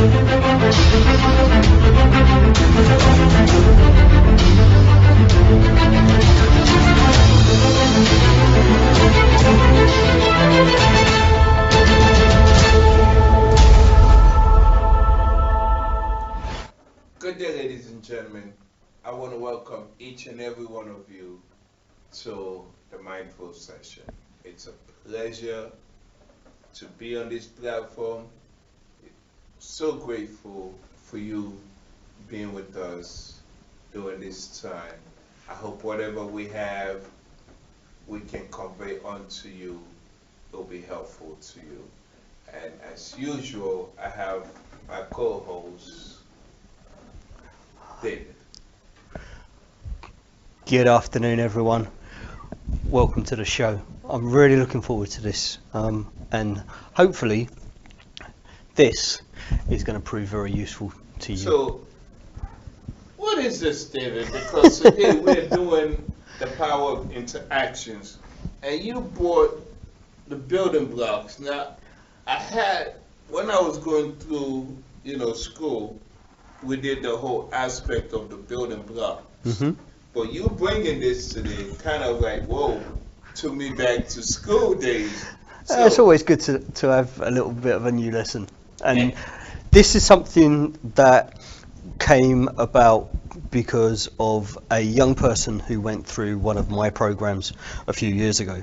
Good day, ladies and gentlemen. I want to welcome each and every one of you to the Mindful Session. It's a pleasure to be on this platform. So grateful for you being with us during this time. I hope whatever we have, we can convey onto you. It'll be helpful to you. And as usual, I have my co-host, David. Good afternoon, everyone. Welcome to the show. I'm really looking forward to this, and hopefully this is going to prove very useful to you. So, what is this, David? Because today we're doing the power of interactions, and you brought the building blocks. Now, when I was going through, school, we did the whole aspect of the building blocks. Mm-hmm. But you bringing this today kind of like, whoa, took me back to school days. So, It's always good to have a little bit of a new lesson. And this is something that came about because of a young person who went through one of my programs a few years ago.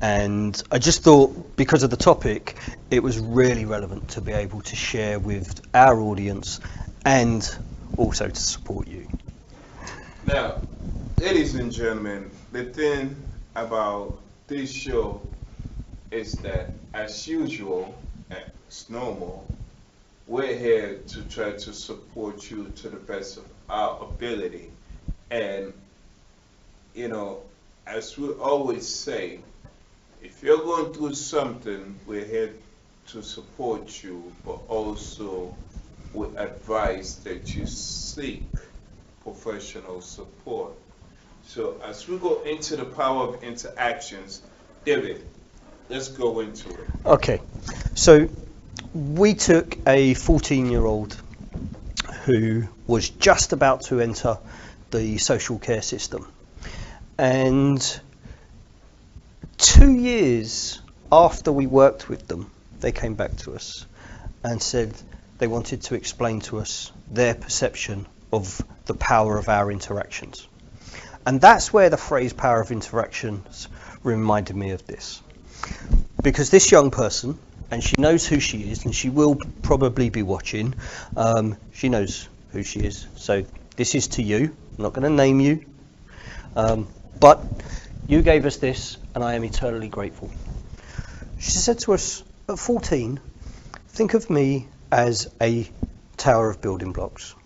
And I just thought, because of the topic, it was really relevant to be able to share with our audience and also to support you. now, ladies and gentlemen, the thing about this show is that, as usual, as normal, we're here to try to support you to the best of our ability. And, as we always say, if you're going through something, we're here to support you, but also we advise that you seek professional support. So as we go into the power of interactions, David, let's go into it. Okay, so we took a 14-year-old who was just about to enter the social care system, and 2 years after we worked with them, they came back to us and said they wanted to explain to us their perception of the power of our interactions. And that's where the phrase power of interactions reminded me of this. Because this young person, and she knows who she is, and she will probably be watching, she knows who she is. So this is to you. I'm not going to name you. But you gave us this, and I am eternally grateful. She said to us, at 14, think of me as a tower of building blocks.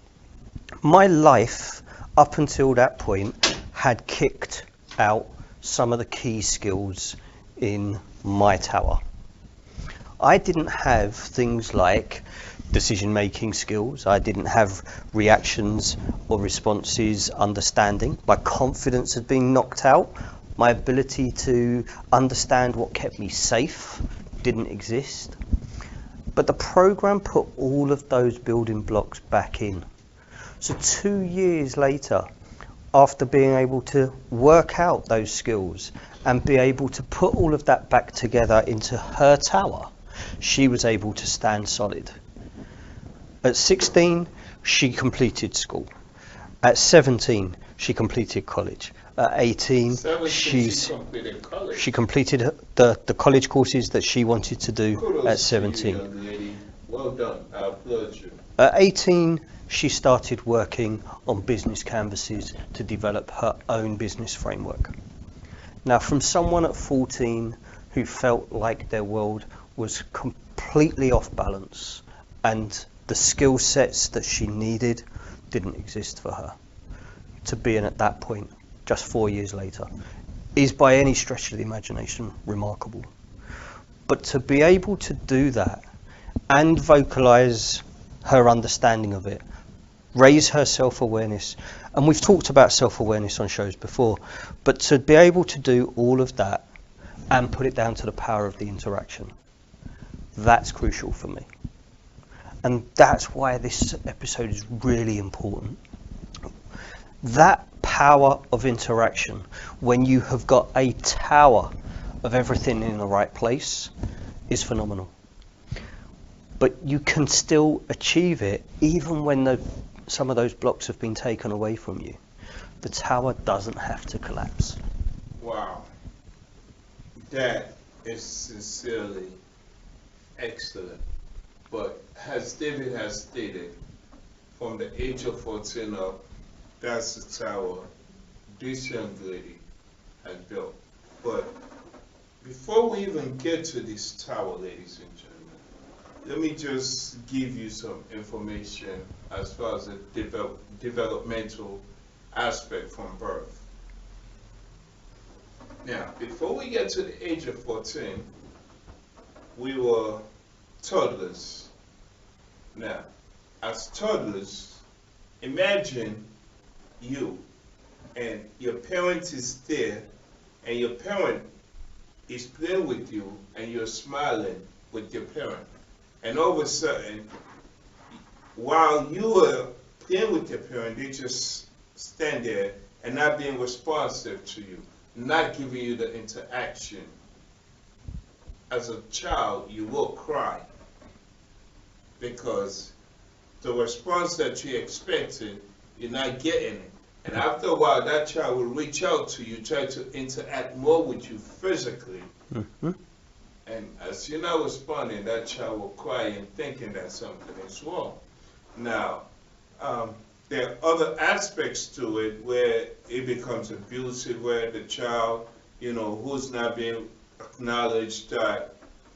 My life up until that point had kicked out some of the key skills in my tower. I didn't have things like decision-making skills. I didn't have reactions or responses, understanding. My confidence had been knocked out. My ability to understand what kept me safe didn't exist. But the program put all of those building blocks back in. So 2 years later, after being able to work out those skills and be able to put all of that back together into her tower, she was able to stand solid. At 16, she completed school. At 17, she completed college. At 18, she completed the college courses that she wanted to do. Kudos at to 17. you, young lady. Well done. I applaud you. At 18, she started working on business canvases to develop her own business framework. Now, from someone at 14 who felt like their world was completely off balance and the skill sets that she needed didn't exist for her, to being at that point just 4 years later is by any stretch of the imagination remarkable. But to be able to do that and vocalize her understanding of it, raise her self-awareness, and we've talked about self-awareness on shows before, but to be able to do all of that and put it down to the power of the interaction, that's crucial for me. and that's why this episode is really important. That power of interaction, when you have got a tower of everything in the right place, is phenomenal. But you can still achieve it even when some of those blocks have been taken away from you. The tower doesn't have to collapse. Wow. That is sincerely excellent. But as David has stated, from the age of 14 up, that's the tower this young lady has built. But before we even get to this tower, ladies and gentlemen, let me just give you some information as far as the developmental aspect from birth. Now, before we get to the age of 14, we were toddlers. Now, as toddlers, imagine you and your parent is there, and your parent is playing with you, and you're smiling with your parent. And all of a sudden, while you were playing with your parent, they just stand there and not being responsive to you, not giving you the interaction. As a child, you will cry because the response that you expected, you're not getting it. And after a while, that child will reach out to you, try to interact more with you physically. Mm-hmm. And as you're not responding, that child will cry and thinking that something is wrong. Now, there are other aspects to it where it becomes abusive, where the child, who's not being acknowledged,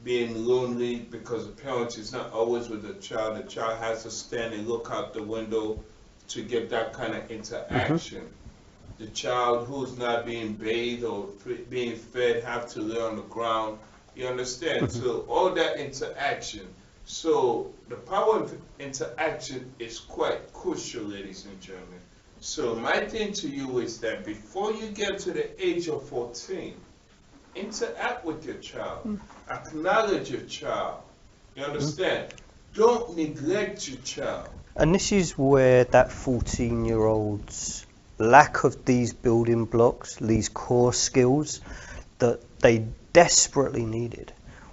being lonely because the parent is not always with the child has to stand and look out the window to get that kind of interaction. Mm-hmm. The child who's not being bathed or being fed have to lay on the ground. You understand? Mm-hmm. So all that interaction. So the power of interaction is quite crucial, ladies and gentlemen. So my thing to you is that before you get to the age of 14, interact with your child. Acknowledge your child. You understand? Don't neglect your child. And this is where that 14-year-old's lack of these building blocks, these core skills that they desperately needed,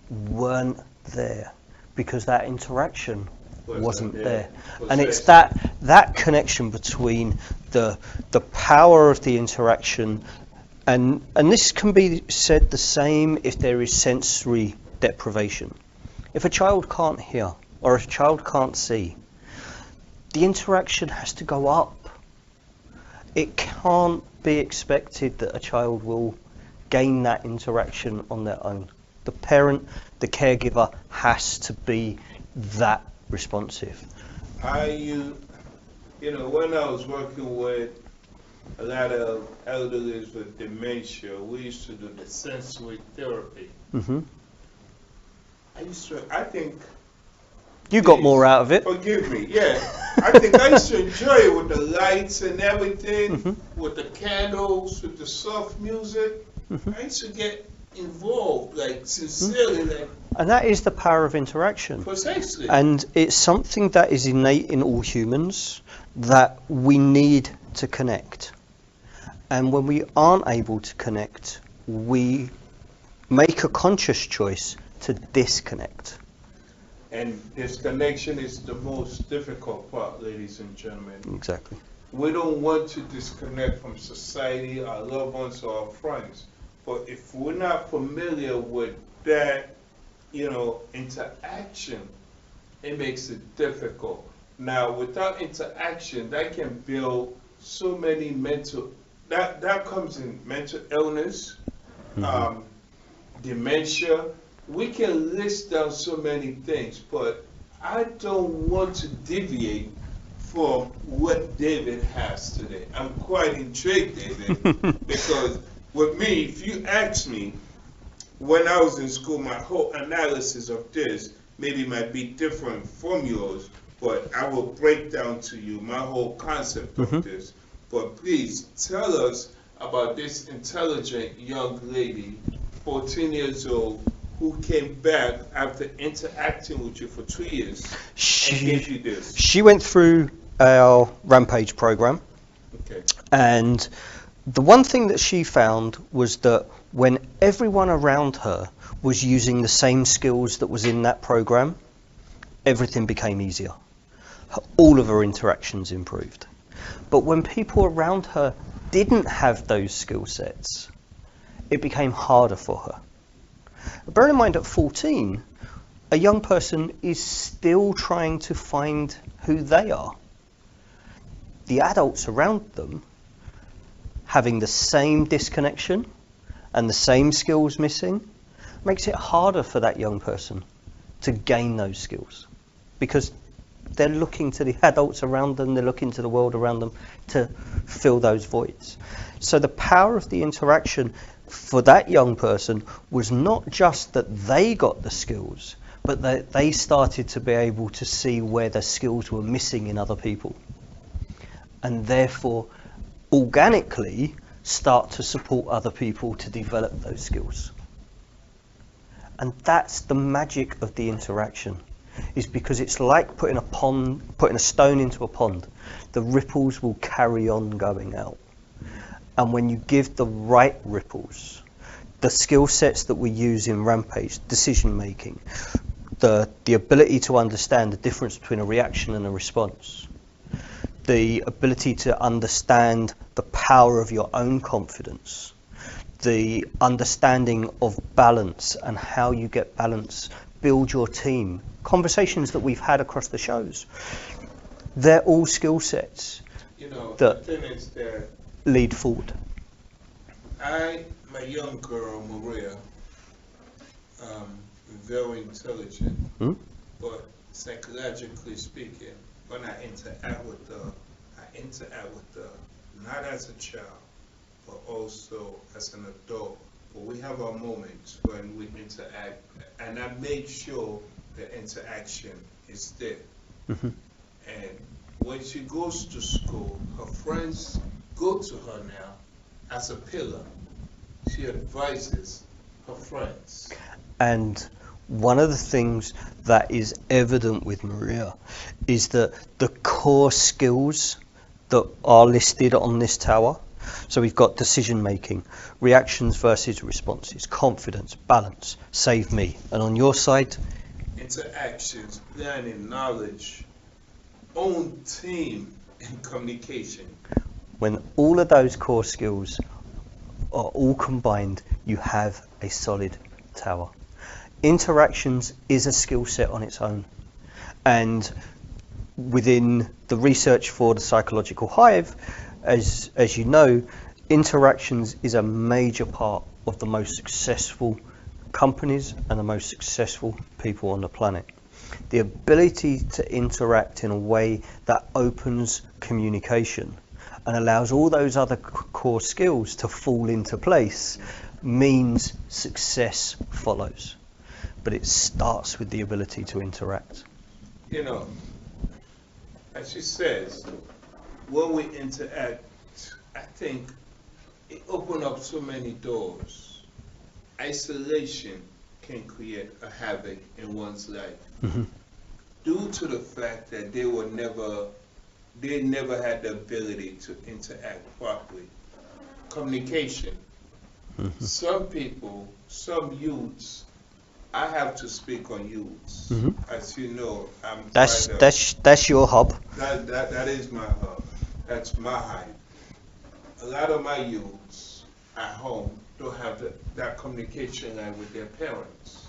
weren't there because that interaction wasn't there. And it's that connection between the power of the interaction, and this can be said the same if there is sensory deprivation. If a child can't hear or if a child can't see, the interaction has to go up. It can't be expected that a child will gain that interaction on their own. The parent, the caregiver, has to be that responsive. When I was working with a lot of elderly with dementia, we used to do the sensory therapy. Mm-hmm. I think you got more out of it. Forgive me, yeah. I think I used to enjoy it with the lights and everything, mm-hmm. with the candles, with the soft music. Mm-hmm. I used to get involved, sincerely. Mm-hmm. And that is the power of interaction. Precisely. And it's something that is innate in all humans, that we need to connect. And when we aren't able to connect, we make a conscious choice to disconnect. And disconnection is the most difficult part, ladies and gentlemen. Exactly. We don't want to disconnect from society, our loved ones, or our friends. But if we're not familiar with that, interaction, it makes it difficult. Now, without interaction, that can build so many that comes in mental illness, mm-hmm. Dementia. We can list down so many things, but I don't want to deviate from what David has today. I'm quite intrigued, David, because with me, if you ask me, when I was in school, my whole analysis of this maybe might be different from yours, but I will break down to you my whole concept mm-hmm. of this. But please tell us about this intelligent young lady, 14 years old, who came back after interacting with you for 2 years and gave you this? She went through our Rampage program, Okay. and the one thing that she found was that when everyone around her was using the same skills that was in that program, everything became easier. All of her interactions improved. But when people around her didn't have those skill sets, it became harder for her. Bear in mind, at 14, a young person is still trying to find who they are. The adults around them having the same disconnection and the same skills missing makes it harder for that young person to gain those skills, because they're looking to the adults around them, they're looking to the world around them to fill those voids. So the power of the interaction for that young person was not just that they got the skills, but that they started to be able to see where the skills were missing in other people, and therefore organically start to support other people to develop those skills. And that's the magic of the interaction, is because it's like putting a stone into a pond. The ripples will carry on going out. And when you give the right ripples, the skill sets that we use in Rampage, decision making, the ability to understand the difference between a reaction and a response, the ability to understand the power of your own confidence, the understanding of balance and how you get balance, build your team, conversations that we've had across the shows, they're all skill sets The thing is that lead forward. my young girl, Maria, very intelligent, but psychologically speaking, when I interact with her, not as a child, but also as an adult. But we have our moments when we interact, and I make sure the interaction is there. Mm-hmm. And when she goes to school, her friends go to her now as a pillar. She advises her friends. And one of the things that is evident with Maria is that the core skills that are listed on this tower, so we've got decision making, reactions versus responses, confidence, balance, save me, and on your side, interactions, planning, knowledge, own team, and communication. when all of those core skills are all combined, you have a solid tower. Interactions is a skill set on its own, and within the research for the psychological hive, as you know, interactions is a major part of the most successful companies and the most successful people on the planet. The ability to interact in a way that opens communication and allows all those other core skills to fall into place means success follows. But it starts with the ability to interact. You know, as she says, when we interact, I think it opens up so many doors. Isolation can create a havoc in one's life, due to the fact that they never had the ability to interact properly. Communication. Some people, some youths, I have to speak on youths. As you know, That's your hub. That is my hub. That's my hype. A lot of my youths at home don't have that communication line with their parents,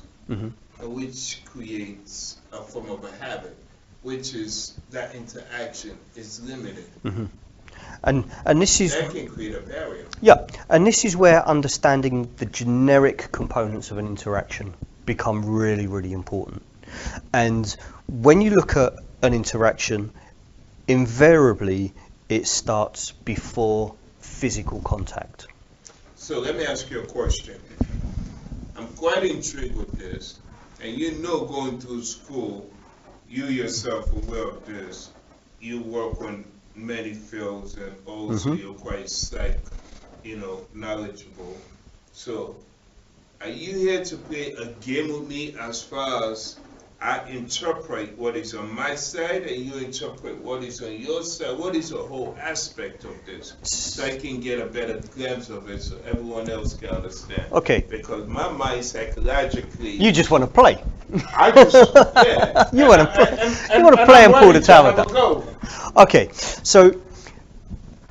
which creates a form of a habit, which is that interaction is limited. And this is That can create a barrier. Yeah, and this is where understanding the generic components of an interaction become really, really important. And when you look at an interaction, invariably it starts before physical contact. So let me ask you a question. I'm quite intrigued with this, and going through school, you yourself are aware of this. You work on many fields, and also you're quite knowledgeable. So Are you here to play a game with me as far as I interpret what is on my side and you interpret what is on your side? What is the whole aspect of this? So I can get a better glimpse of it so everyone else can understand. Okay. Because my mind psychologically, You just want to play. I just, yeah. You want to play. You want to play and pull the tower down. Okay. So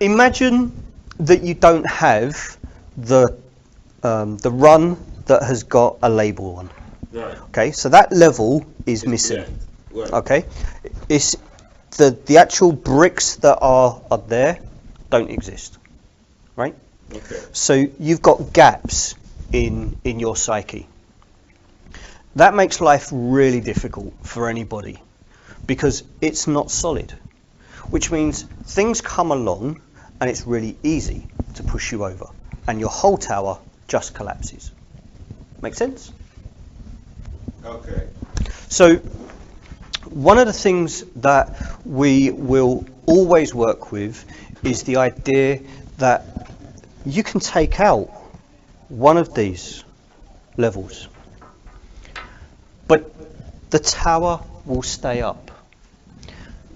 imagine that you don't have the run that has got a label on. Right. Okay, so that level is missing. Yeah. Right. Okay, it's the actual bricks that are there don't exist, right? Okay. So you've got gaps in your psyche. That makes life really difficult for anybody because it's not solid, which means things come along and it's really easy to push you over and your whole tower just collapses. Make sense? Okay. So one of the things that we will always work with is the idea that you can take out one of these levels, but the tower will stay up.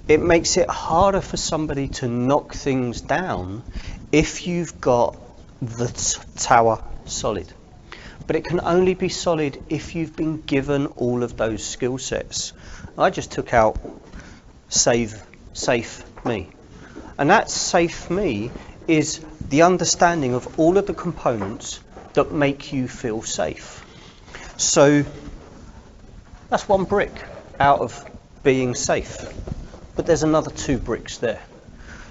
It makes it harder for somebody to knock things down if you've got the tower solid. But it can only be solid if you've been given all of those skill sets. I just took out safe me. And that safe me is the understanding of all of the components that make you feel safe. So that's one brick out of being safe. But there's another 2 bricks there.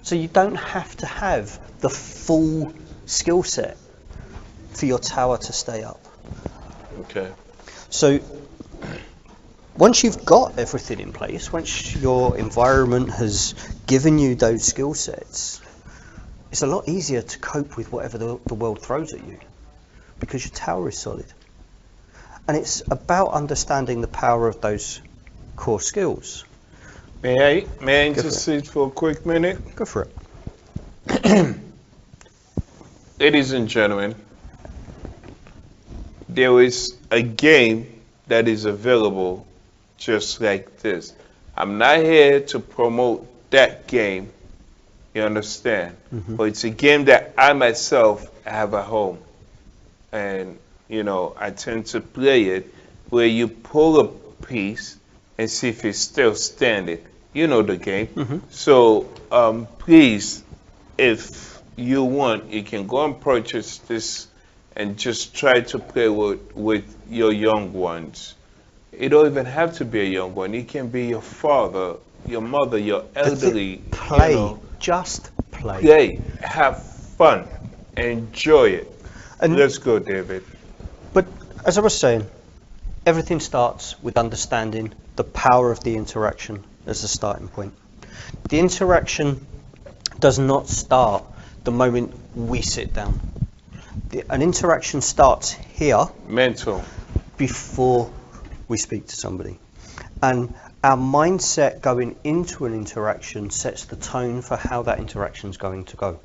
So you don't have to have the full skill set for your tower to stay up. Okay. So once you've got everything in place, once your environment has given you those skill sets, it's a lot easier to cope with whatever the world throws at you because your tower is solid. And it's about understanding the power of those core skills. May I intercede for a quick minute? Go for it. Ladies and gentlemen, there is a game that is available just like this. I'm not here to promote that game, you understand? Mm-hmm. But it's a game that I myself have at home. And, you know, I tend to play it where you pull a piece and see if it's still standing. You know the game. Mm-hmm. So please, if you want, you can go and purchase this and just try to play with your young ones. It don't even have to be a young one. It can be your father, your mother, your elderly. Play. You know, Just play. play, have fun, enjoy it. And Let's go, David. But as I was saying, everything starts with understanding the power of the interaction as a starting point. The interaction does not start the moment we sit down. An interaction starts here Mental. before we speak to somebody. And our mindset going into an interaction sets the tone for how that interaction is going to go.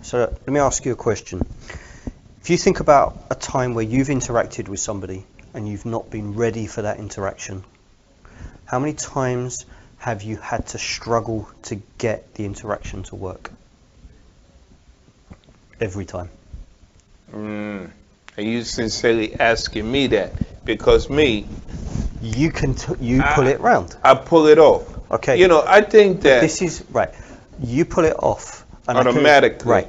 So let me ask you a question. If you think about a time where you've interacted with somebody and you've not been ready for that interaction, how many times have you had to struggle to get the interaction to work? Every time. Are you sincerely asking me that? Because me, You can pull it round. I pull it off. Okay. You know, I think that This is right. You pull it off and Automatically. right.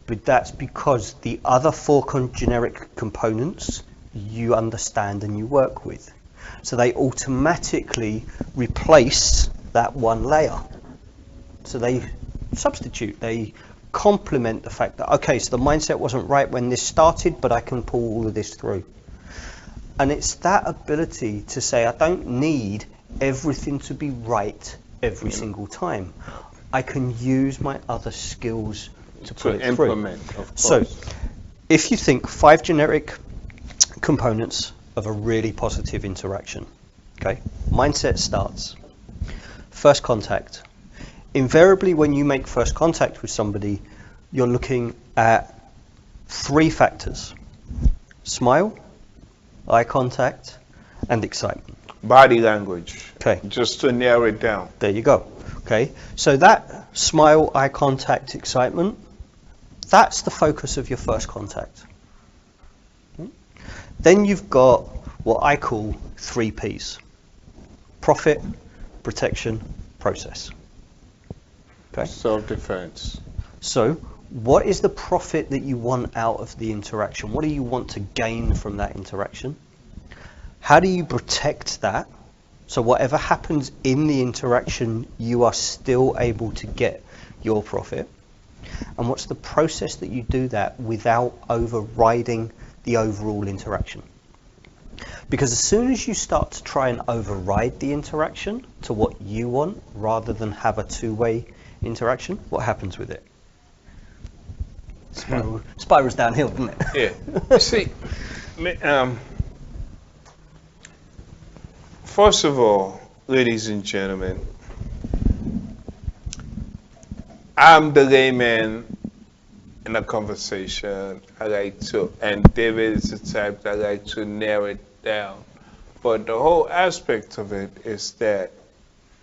But that's because the other 4 generic components you understand and you work with. So they automatically replace that one layer. So they substitute, they complement the fact that, okay, so the mindset wasn't right when this started, but I can pull all of this through. And it's that ability to say, I don't need everything to be right every single time. I can use my other skills to pull it implement, through. of course. So if you think 5 generic components of a really positive interaction, okay, mindset starts. First contact. Invariably, when you make first contact with somebody, you're looking at 3 factors: smile, eye contact, and excitement. Body language. Okay, Just to narrow it down. there you go. Okay, so that smile, eye contact, excitement, that's the focus of your first contact. Then you've got what I call 3 Ps. Profit, protection, process. Okay. Self-defense. So, what is the profit that you want out of the interaction? What do you want to gain from that interaction? How do you protect that? So whatever happens in the interaction, you are still able to get your profit. And what's the process that you do that without overriding the overall interaction? Because as soon as you start to try and override the interaction to what you want, rather than have a two-way interaction, what happens with it? Spirals downhill, doesn't it? Yeah. You see, first of all, ladies and gentlemen, I'm the layman in a conversation. I like to, and David is the type that I like to narrow it down. But the whole aspect of it is that,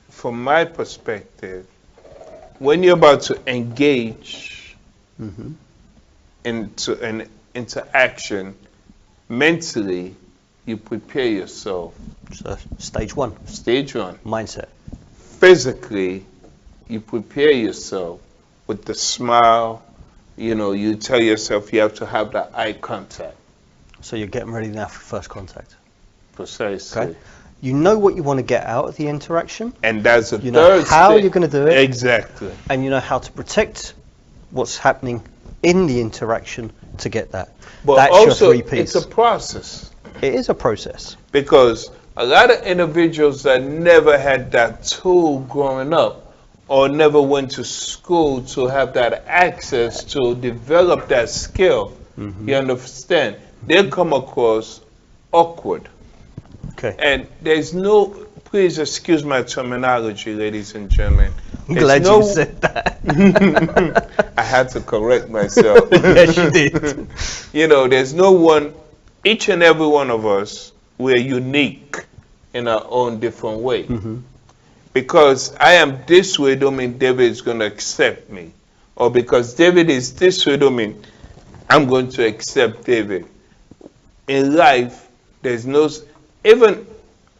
from my perspective, when you're about to engage into an interaction, mentally, you prepare yourself. So stage 1, Stage 1. mindset. Physically, you prepare yourself with the smile. You know, you tell yourself you have to have that eye contact. So you're getting ready now for first contact. Precisely. Okay. You know what you want to get out of the interaction. And that's a You know third how stage. you're going to do it. Exactly. And you know how to protect what's happening in the interaction to get that. But That's also, your 3 it's Ps. a process. It is a process. Because a lot of individuals that never had that tool growing up or never went to school to have that access to develop that skill, you understand, they come across awkward. Okay. And there's no, please excuse my terminology, ladies and gentlemen. I'm There's glad no- you said that. I had to correct myself. Yes, you did. You know, there's no one, each and every one of us, we're unique in our own different way. Because I am this way don't mean David is going to accept me. Or because David is this way don't mean I'm going to accept David. In life, there's no, even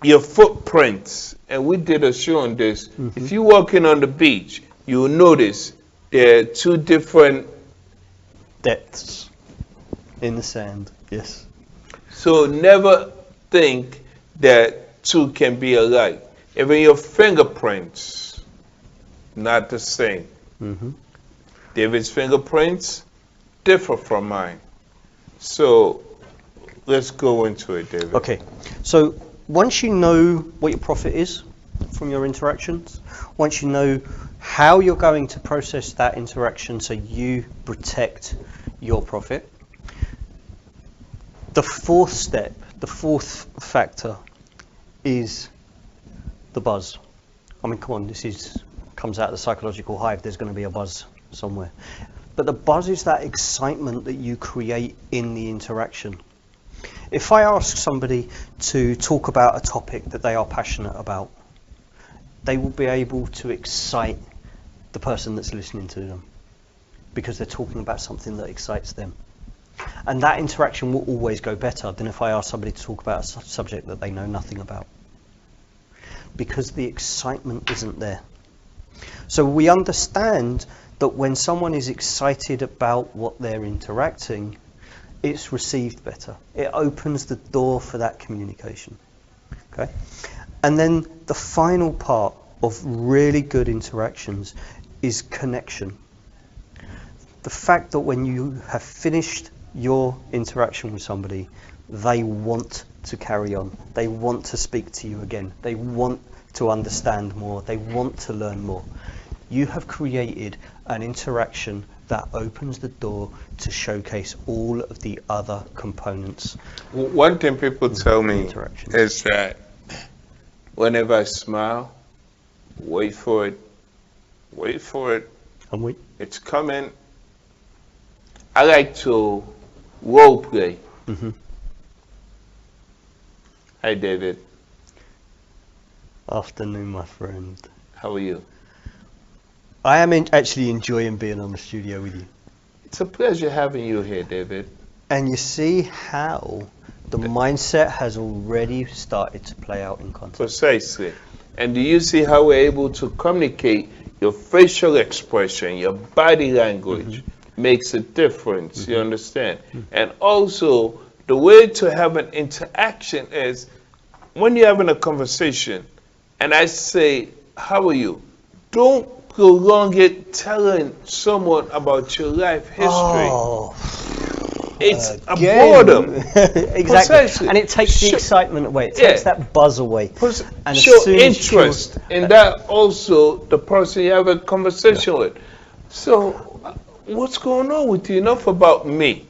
your footprints, and we did a show on this, if you're walking on the beach, you'll notice there are 2 different. Depths in the sand. Yes. So never think that 2 can be alike. Even your fingerprints, not the same. David's fingerprints differ from mine. So let's go into it, David. Okay. So once you know what your profit is from your interactions, once you know how you're going to process that interaction so you protect your profit, the 4th step, the 4th factor is the buzz. I mean, come on, this comes out of the psychological hive. There's going to be a buzz somewhere. But the buzz is that excitement that you create in the interaction. If I ask somebody to talk about a topic that they are passionate about, they will be able to excite the person that's listening to them because they're talking about something that excites them. And that interaction will always go better than if I ask somebody to talk about a subject that they know nothing about, because the excitement isn't there. So we understand that when someone is excited about what they're interacting, it's received better. It opens the door for that communication. Okay? And then the final part of really good interactions is connection. The fact that when you have finished your interaction with somebody, they want to carry on. They want to speak to you again. They want to understand more. They want to learn more. You have created an interaction that opens the door to showcase all of the other components. One thing people tell me Interaction. is that whenever I smile, wait for it, And we it's coming. I like to role play. Hi, David. Afternoon, my friend. How are you? I am actually enjoying being on the studio with you. It's a pleasure having you here, David. And you see how the mindset has already started to play out in content. Precisely. And do you see how we're able to communicate your facial expression, your body language makes a difference, you understand? And also, the way to have an interaction is when you're having a conversation and I say, how are you? Don't prolong it telling someone about your life history. Oh, It's a again. boredom. Exactly. Precisely. And it takes the Show- excitement away. It takes Yeah. that buzz away. And as Show soon as interest in that also the person you have a conversation with. So, what's going on with you? Enough about me.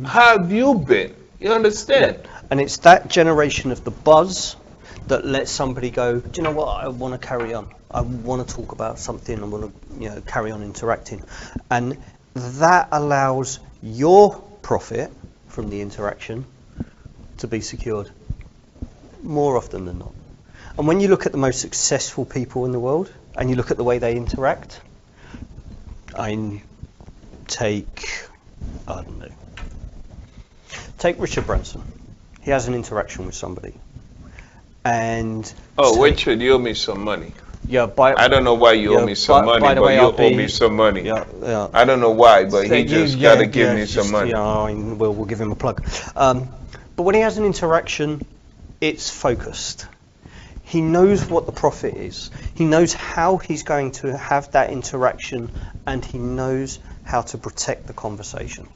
How have you been? You understand? And it's that generation of the buzz that lets somebody go, do you know what, I want to carry on. I want to talk about something. I want to carry on interacting. And that allows your profit from the interaction to be secured more often than not. And when you look at the most successful people in the world and you look at the way they interact, take Richard Branson. He has an interaction with somebody. And Richard, you owe me some money. yeah, I don't know why you owe me some money, by the but way, you I'll owe be- me some money. yeah. I don't know why, but he just got to give me some money. We'll give him a plug. But when he has an interaction, it's focused. He knows what the profit is. He knows how he's going to have that interaction, and he knows how to protect the conversation.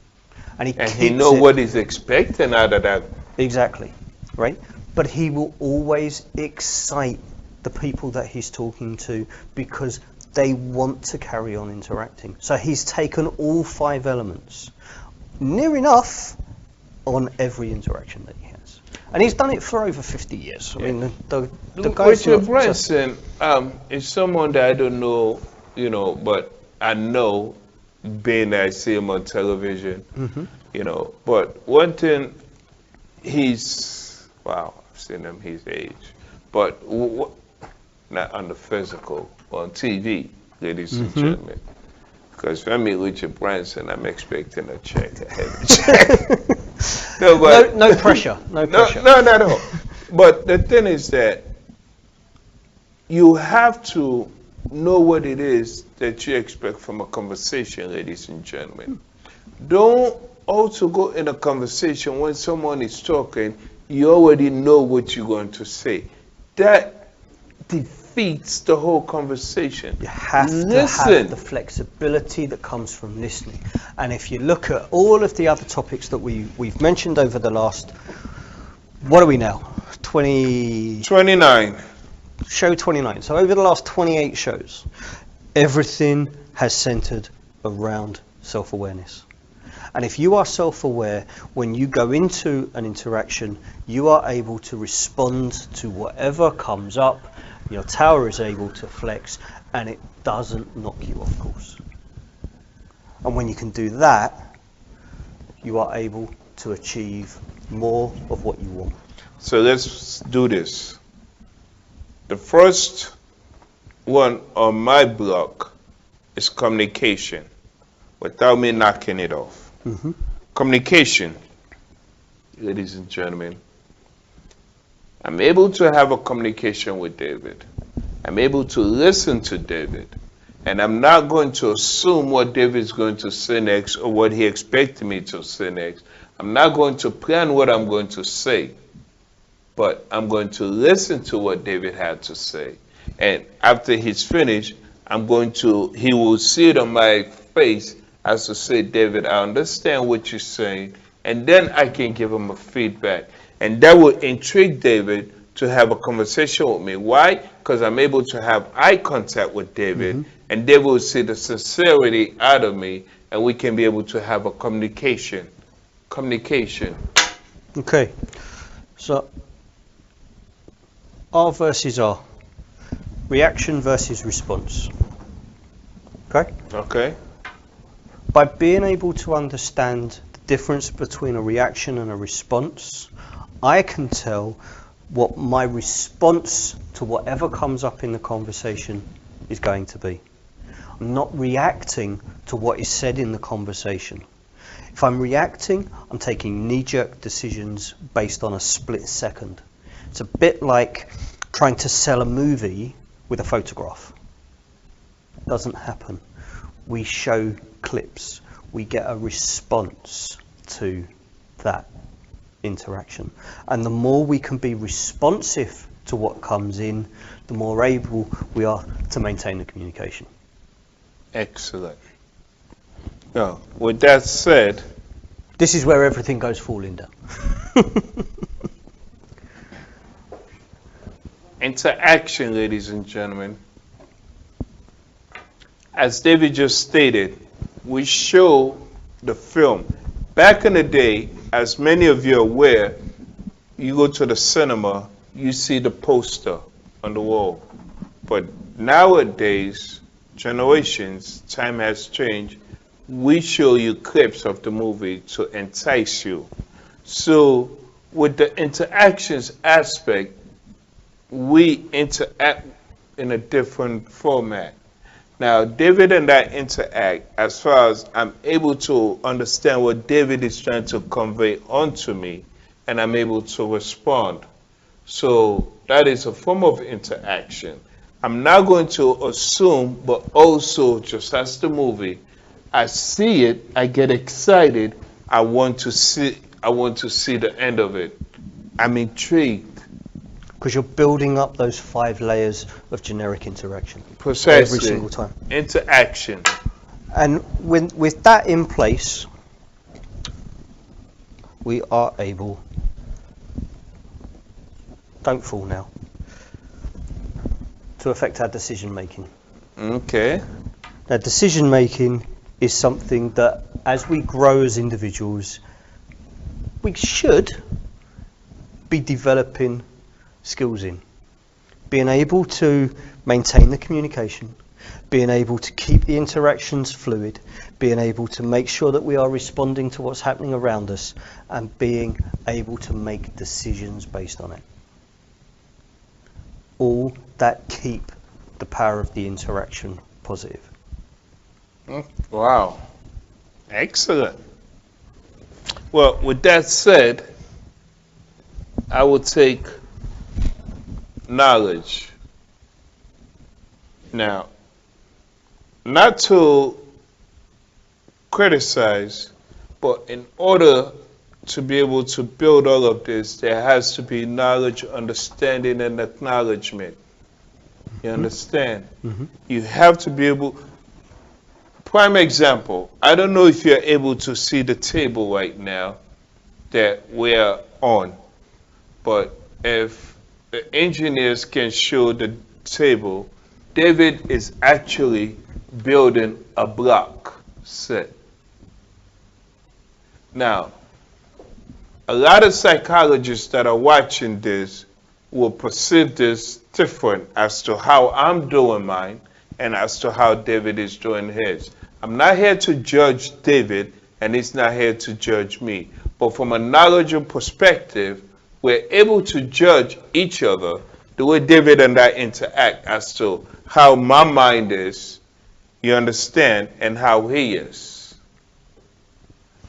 And he knows what he's expecting out of that. Exactly, right? But he will always excite the people that he's talking to because they want to carry on interacting. So he's taken all 5 elements, near enough, on every interaction that he has. And he's done it for over 50 years. I mean, the guy's Richard not Branson is someone that I don't know, but I know, being that I see him on television, But one thing, I've seen him his age, but not on the physical, on TV, ladies and gentlemen. Because if I meet Richard Branson, I'm expecting a check, a heavy check. No pressure, no pressure. No, not at all. But the thing is that you have to know what it is that you expect from a conversation, ladies and gentlemen. Don't also go in a conversation when someone is talking, you already know what you're going to say. That defeats the whole conversation. You have to have the flexibility that comes from listening. And if you look at all of the other topics that we've mentioned over the last, what are we now? 29. Show 29. So over the last 28 shows, everything has centered around self-awareness. And if you are self-aware, when you go into an interaction, you are able to respond to whatever comes up. Your tower is able to flex, and it doesn't knock you off course. And when you can do that, you are able to achieve more of what you want. So let's do this. The first one on my block is communication, without me knocking it off. Communication, ladies and gentlemen. I'm able to have a communication with David. I'm able to listen to David. And I'm not going to assume what David's going to say next or what he expects me to say next. I'm not going to plan what I'm going to say. But I'm going to listen to what David had to say. And after he's finished, he will see it on my face as to say, David, I understand what you're saying. And then I can give him a feedback. And that will intrigue David to have a conversation with me. Why? Because I'm able to have eye contact with David. And David will see the sincerity out of me. And we can be able to have a communication. Okay. So R versus R. Reaction versus response. Okay? Okay. By being able to understand the difference between a reaction and a response, I can tell what my response to whatever comes up in the conversation is going to be. I'm not reacting to what is said in the conversation. If I'm reacting, I'm taking knee-jerk decisions based on a split second. It's a bit like trying to sell a movie with a photograph. It doesn't happen. We show clips. We get a response to that interaction. And the more we can be responsive to what comes in, the more able we are to maintain the communication. Excellent. Now, with that said, this is where everything goes falling down. interaction, ladies and gentlemen. As David just stated, we show the film. Back in the day, as many of you are aware, you go to the cinema, you see the poster on the wall. But nowadays, generations, time has changed. We show you clips of the movie to entice you. So with the interactions aspect, we interact in a different format. Now, David and I interact as far as I'm able to understand what David is trying to convey onto me, and I'm able to respond. So that is a form of interaction. I'm not going to assume, but also, just as the movie, I see it, I get excited, I want to see the end of it. I'm intrigued. Because you're building up those 5 layers of generic interaction. Precisely. Every single time. Interaction. And with that in place, we are able, don't fall now, to affect our decision making. Okay. Now, decision making is something that as we grow as individuals, we should be developing skills in. Being able to maintain the communication, being able to keep the interactions fluid, being able to make sure that we are responding to what's happening around us, and being able to make decisions based on it. All that keep the power of the interaction positive. Wow. Excellent. Well, with that said, I will take knowledge. Now, not to criticize, but in order to be able to build all of this, there has to be knowledge, understanding, and acknowledgement. You understand? Mm-hmm. You have to be able. Prime example, I don't know if you're able to see the table right now that we're on, but if the engineers can show the table, David is actually building a block set. Now, a lot of psychologists that are watching this will perceive this different as to how I'm doing mine and as to how David is doing his. I'm not here to judge David, and he's not here to judge me. But from a knowledgeable perspective, we're able to judge each other the way David and I interact as to how my mind is, you understand, and how he is.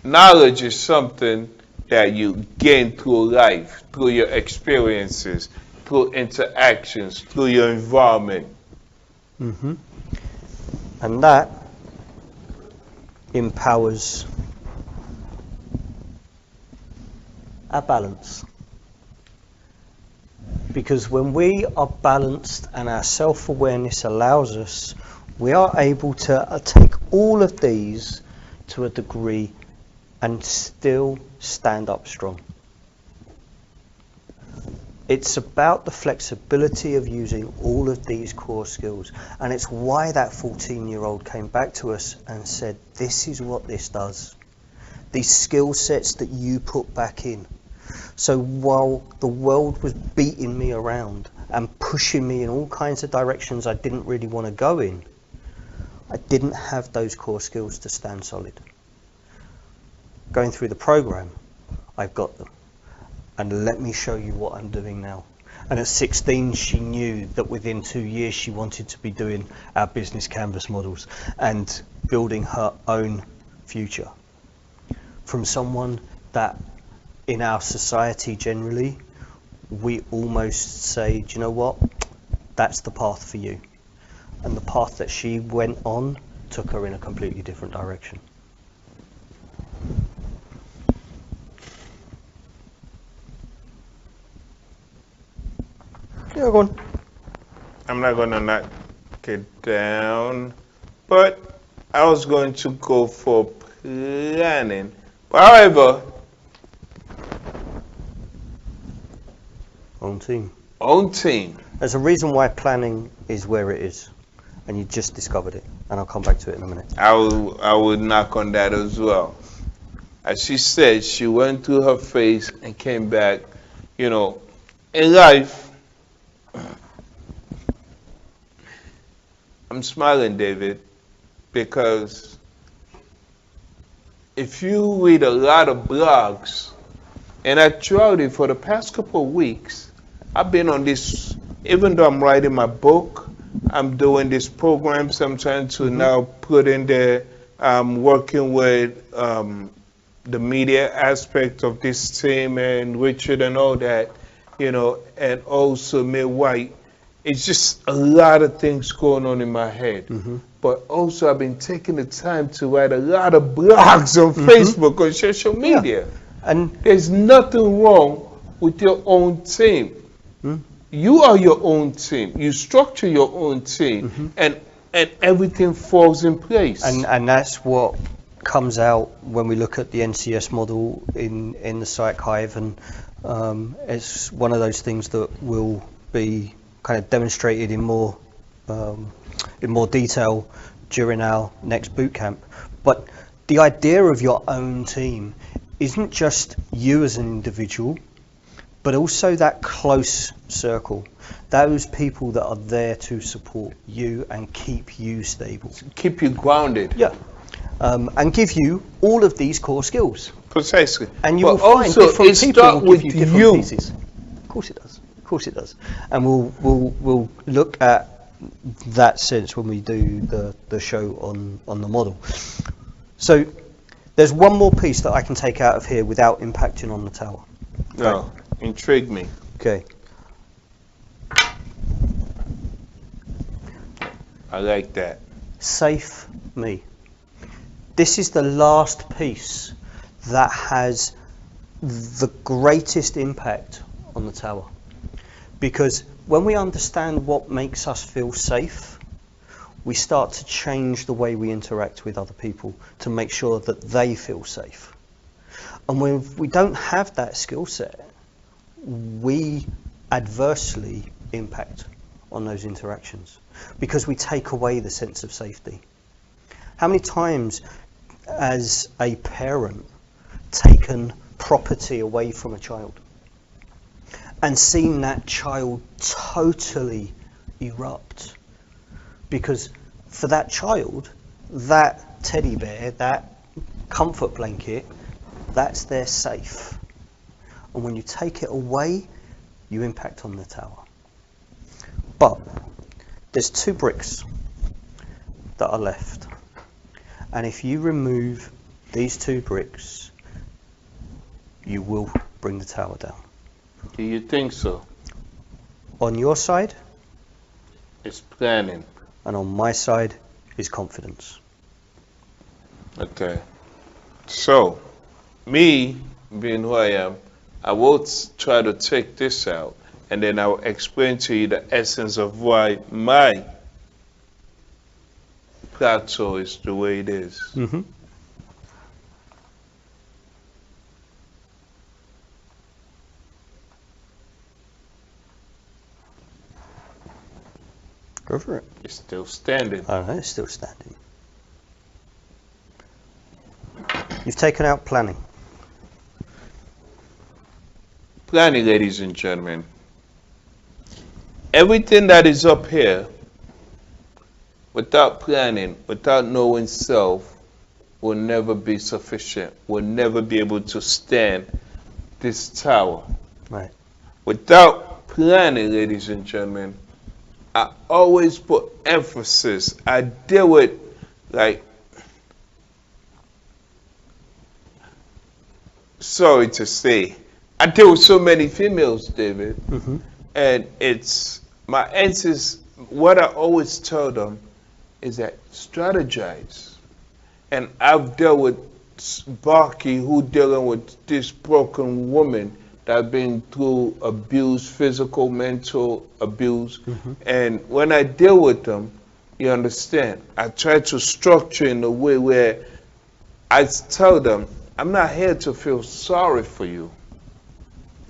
Knowledge is something that you gain through life, through your experiences, through interactions, through your environment. Mm-hmm. And that empowers our balance. Because when we are balanced and our self-awareness allows us, we are able to take all of these to a degree and still stand up strong. It's about the flexibility of using all of these core skills, and it's why that 14-year-old came back to us and said, this is what this does. These skill sets that you put back in. So while the world was beating me around and pushing me in all kinds of directions I didn't really want to go in, I didn't have those core skills to stand solid. Going through the program, I've got them. And let me show you what I'm doing now. And at 16, she knew that within 2 years she wanted to be doing our business canvas models and building her own future. From someone that in our society generally, we almost say, do you know what? That's the path for you. And the path that she went on took her in a completely different direction. Yeah, go on. I'm not going to knock it down, but I was going to go for planning. However, Own team. own team. There's a reason why planning is where it is, and you just discovered it, and I'll come back to it in a minute. I will knock on that as well. As she said, she went through her phase and came back. You know, in life, I'm smiling, David, because if you read a lot of blogs, and actually for the past couple of weeks, I've been on this, even though I'm writing my book, I'm doing these programs. I'm trying to now put in there, working with the media aspect of this team and Richard and all that, you know, and also May White. It's just a lot of things going on in my head. But also I've been taking the time to write a lot of blogs on Facebook, on social media. Yeah. And there's nothing wrong with your own team. You are your own team. You structure your own team, and everything falls in place. And that's what comes out when we look at the NCS model in the Psych Hive, and it's one of those things that will be kind of demonstrated in more detail during our next boot camp. But the idea of your own team isn't just you as an individual, but also that close circle, those people that are there to support you and keep you stable. Keep you grounded. Yeah. And give you all of these core skills. Precisely. And you but will find also different it people start will with give you different you. pieces. Of course it does. Of course it does. And we'll look at that sense when we do the show on the model. So there's one more piece that I can take out of here without impacting on the tower. No, intrigue me. Okay. I like that. Safe me. This is the last piece that has the greatest impact on the tower. Because when we understand what makes us feel safe, we start to change the way we interact with other people to make sure that they feel safe. And when we don't have that skill set, we adversely impact on those interactions because we take away the sense of safety. How many times as a parent taken property away from a child and seen that child totally erupt? Because for that child, that teddy bear, that comfort blanket, that's their safe. And when you take it away, you impact on the tower. But there's 2 bricks that are left. And if you remove these 2 bricks, you will bring the tower down. Do you think so? On your side, It's planning. and on my side is confidence. Okay. So, me being who I am, I will try to take this out, and then I'll explain to you the essence of why my plateau is the way it is. Mm-hmm. Go for it. It's still standing. Oh, no, it's still standing. You've taken out planning. Planning, ladies and gentlemen. Everything that is up here, without planning, without knowing self, will never be sufficient, will never be able to stand this tower. Right. Without planning, ladies and gentlemen, I always put emphasis. I deal with, like, sorry to say, I deal with so many females, David, and it's my answers. What I always tell them is that strategize. And I've dealt with Barky, who dealing with this broken woman that have been through abuse, physical, mental abuse. And when I deal with them, you understand, I try to structure in a way where I tell them, I'm not here to feel sorry for you,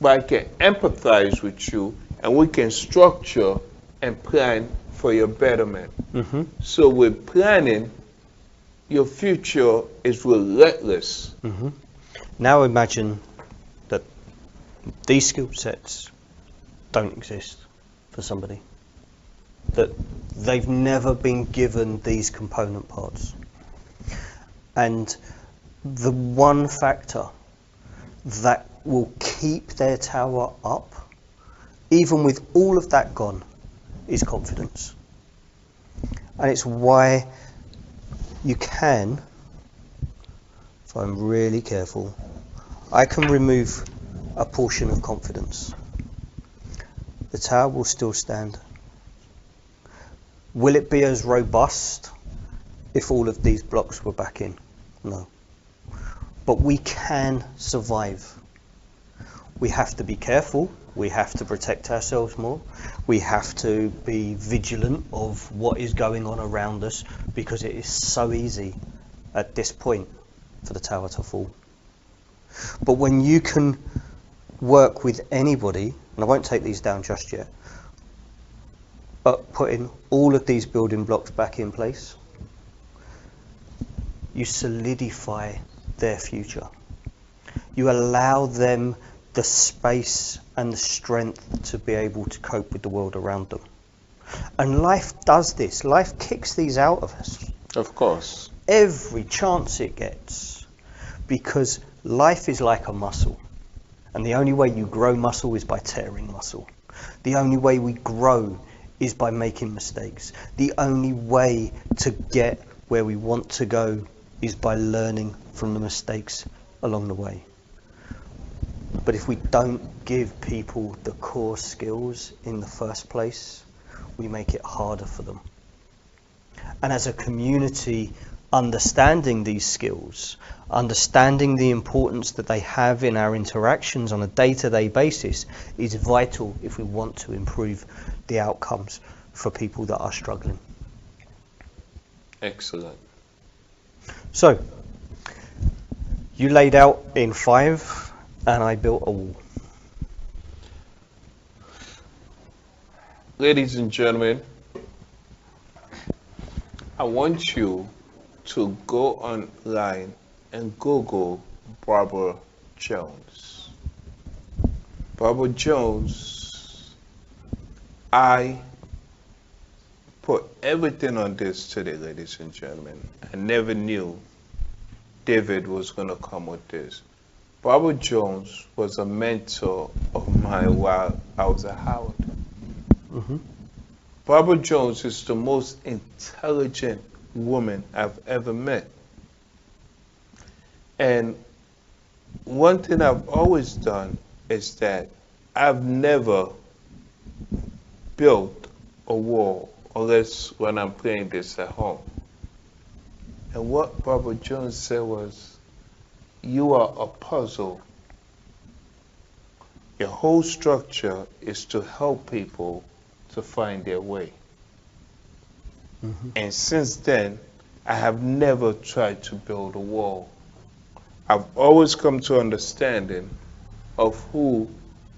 but I can empathize with you and we can structure and plan for your betterment. So with planning, your future is relentless. Now imagine that these skill sets don't exist for somebody, that they've never been given these component parts, and the one factor that will keep their tower up, even with all of that gone, is confidence. And it's why you can, if I'm really careful, I can remove a portion of confidence. The tower will still stand. Will it be as robust if all of these blocks were back in? No. But we can survive. We have to be careful. We have to protect ourselves more. We have to be vigilant of what is going on around us, because it is so easy at this point for the tower to fall. But when you can work with anybody, and I won't take these down just yet, but putting all of these building blocks back in place, you solidify their future. You allow them the space and the strength to be able to cope with the world around them. And life does this. Life kicks these out of us. Of course. Every chance it gets. Because life is like a muscle. And the only way you grow muscle is by tearing muscle. The only way we grow is by making mistakes. The only way to get where we want to go is by learning from the mistakes along the way. But if we don't give people the core skills in the first place, we make it harder for them. And as a community, understanding these skills, understanding the importance that they have in our interactions on a day-to-day basis, is vital if we want to improve the outcomes for people that are struggling. Excellent. So, you laid out in 5, and I built a wall. Ladies and gentlemen, I want you to go online and Google Barbara Jones. Barbara Jones, I put everything on this today, ladies and gentlemen. I never knew David was going to come with this. Barbara Jones was a mentor of mine while I was at Howard. Barbara Jones is the most intelligent woman I've ever met. And one thing I've always done is that I've never built a wall, unless when I'm playing this at home. And what Barbara Jones said was, you are a puzzle. Your whole structure is to help people to find their way. And since then, I have never tried to build a wall. I've always come to understanding of who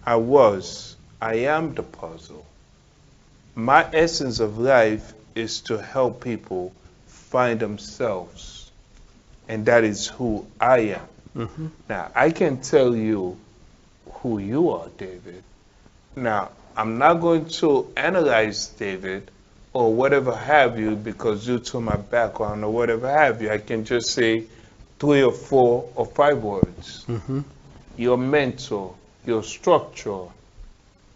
I was. I am the puzzle. My essence of life is to help people find themselves. And that is who I am. Now, I can tell you who you are, David. Now, I'm not going to analyze David or whatever have you, because due to my background or whatever have you, I can just say 3 or 4 or 5 words. Your mentor, your structure,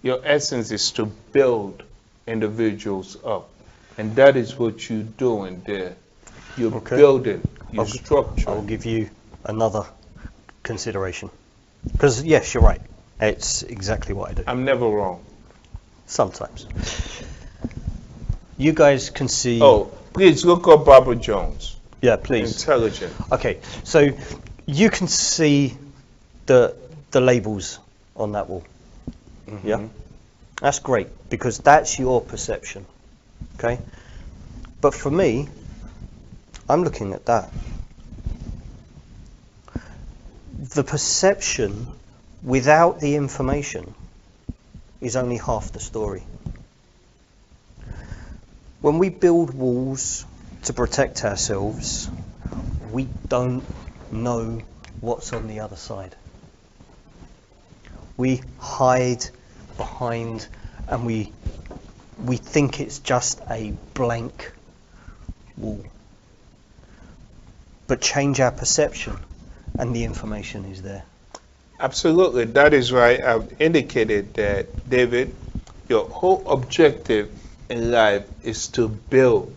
Your essence is to build individuals up. And that is what you're doing there. You're Okay. building, you're I'll structuring. give you another consideration. Because, yes, you're right. It's exactly what I do. I'm never wrong. Sometimes. You guys can see... Oh, please look up Barbara Jones. Yeah, please. Intelligent. Okay, so you can see the labels on that wall. Yeah? That's great, because that's your perception. Okay? But for me, I'm looking at that. The perception without the information is only half the story. When we build walls to protect ourselves, we don't know what's on the other side. We hide behind and we think it's just a blank wall. But change our perception and the information is there. Absolutely. That is why I've indicated that, David, your whole objective in life is to build.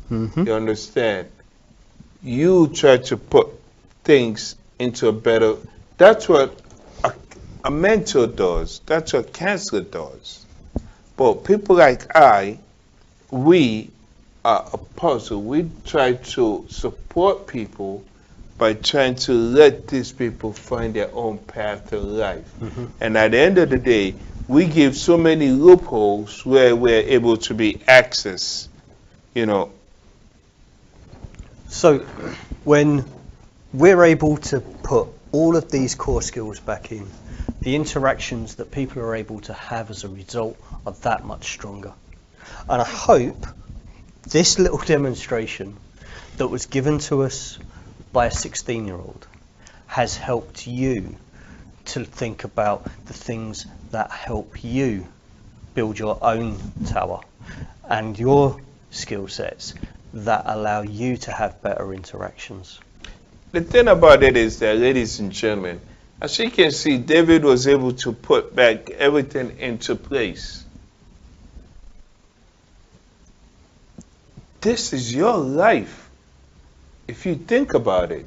You understand? You try to put things into a better... That's what a mentor does. That's what counselor does. But people like we are a puzzle. We try to support people by trying to let these people find their own path in life. And at the end of the day, we give so many loopholes where we're able to be accessed, So when we're able to put all of these core skills back in, the interactions that people are able to have as a result are that much stronger. And I hope this little demonstration that was given to us by a 16-year-old has helped you to think about the things that help you build your own tower and your skill sets that allow you to have better interactions. The thing about it is that, ladies and gentlemen, as you can see, David was able to put back everything into place. This is your life, if you think about it.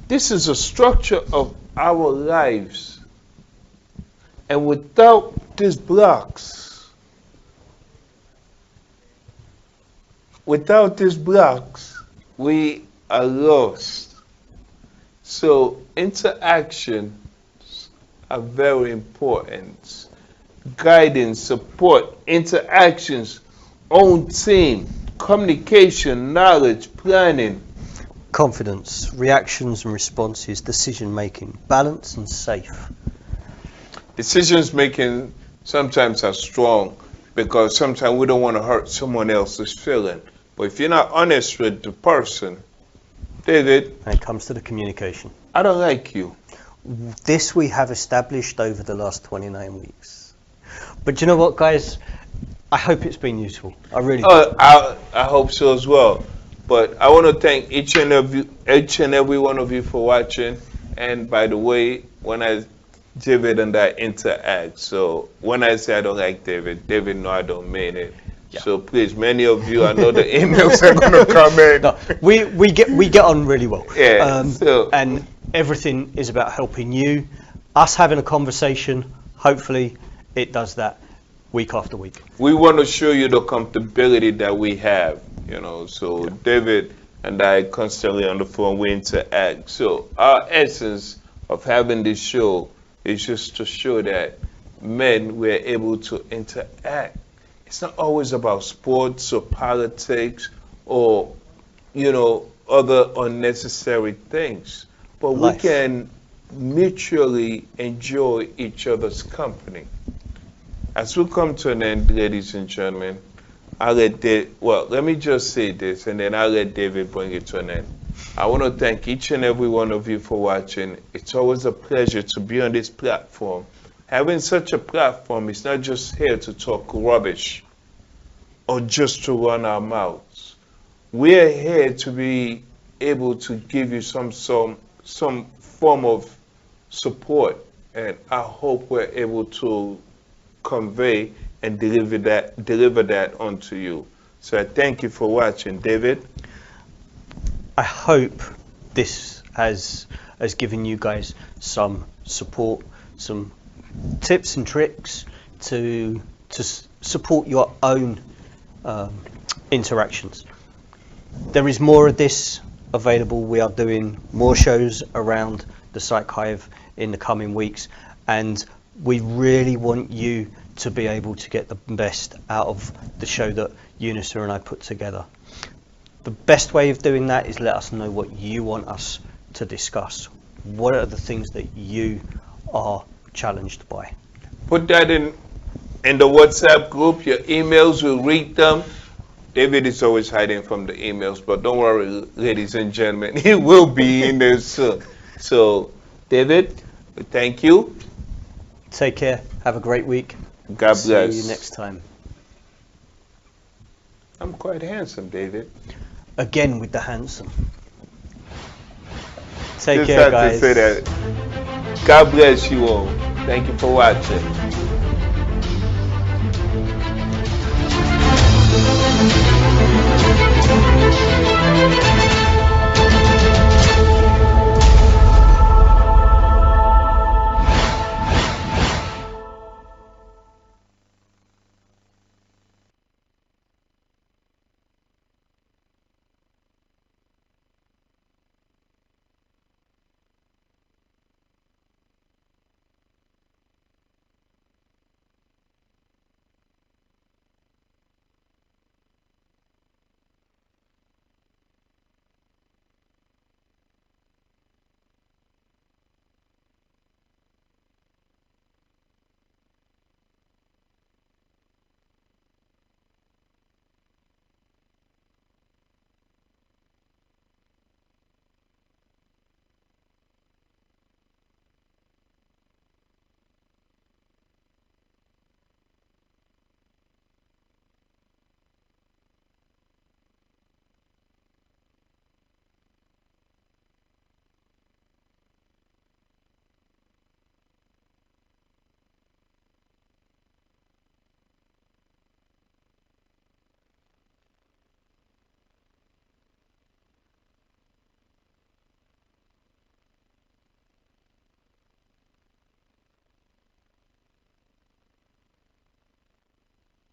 This is a structure of our lives. And without these blocks, we are lost. So interactions are very important. Guidance, support, interactions, own team, communication, knowledge, planning. Confidence, reactions and responses, decision making, balance and safe. Decisions making sometimes are strong because sometimes we don't want to hurt someone else's feeling. But if you're not honest with the person, David, And it comes to the communication. I don't like you. This we have established over the last 29 weeks. But you know what, guys? I hope it's been useful. I really do. I hope so as well. But I want to thank each and every one of you for watching. And by the way, David and I interact. So when I say I don't like David know I don't mean it. Yeah. So please, many of you, I know the emails are going to come in. No, we get on really well. Yeah. And everything is about helping you. Us having a conversation, hopefully it does that week after week. We want to show you the comfortability that we have, So yeah. David and I constantly on the phone, we interact. So our essence of having this show is just to show that men were able to interact. It's not always about sports or politics or, other unnecessary things. But we can mutually enjoy each other's company. As we come to an end, ladies and gentlemen, let me just say this and then I'll let David bring it to an end. I want to thank each and every one of you for watching. It's always a pleasure to be on this platform. Having such a platform is not just here to talk rubbish or just to run our mouths. We're here to be able to give you some form of support and I hope we're able to convey and deliver that onto you. So I thank you for watching, David. I hope this has given you guys some support, some tips and tricks to support your own interactions. There is more of this available. We are doing more shows around the Psych Hive in the coming weeks, and we really want you to be able to get the best out of the show that Unisa and I put together. The best way of doing that is let us know what you want us to discuss. What are the things that you are challenged by? Put that in the WhatsApp group. Your emails, will read them. David is always hiding from the emails, but don't worry, ladies and gentlemen, he will be in there soon. So, David, thank you. Take care. Have a great week. God bless. See you next time. I'm quite handsome, David. Again with the handsome. Take Just care, had to guys. say that. God bless you all. Thank you for watching.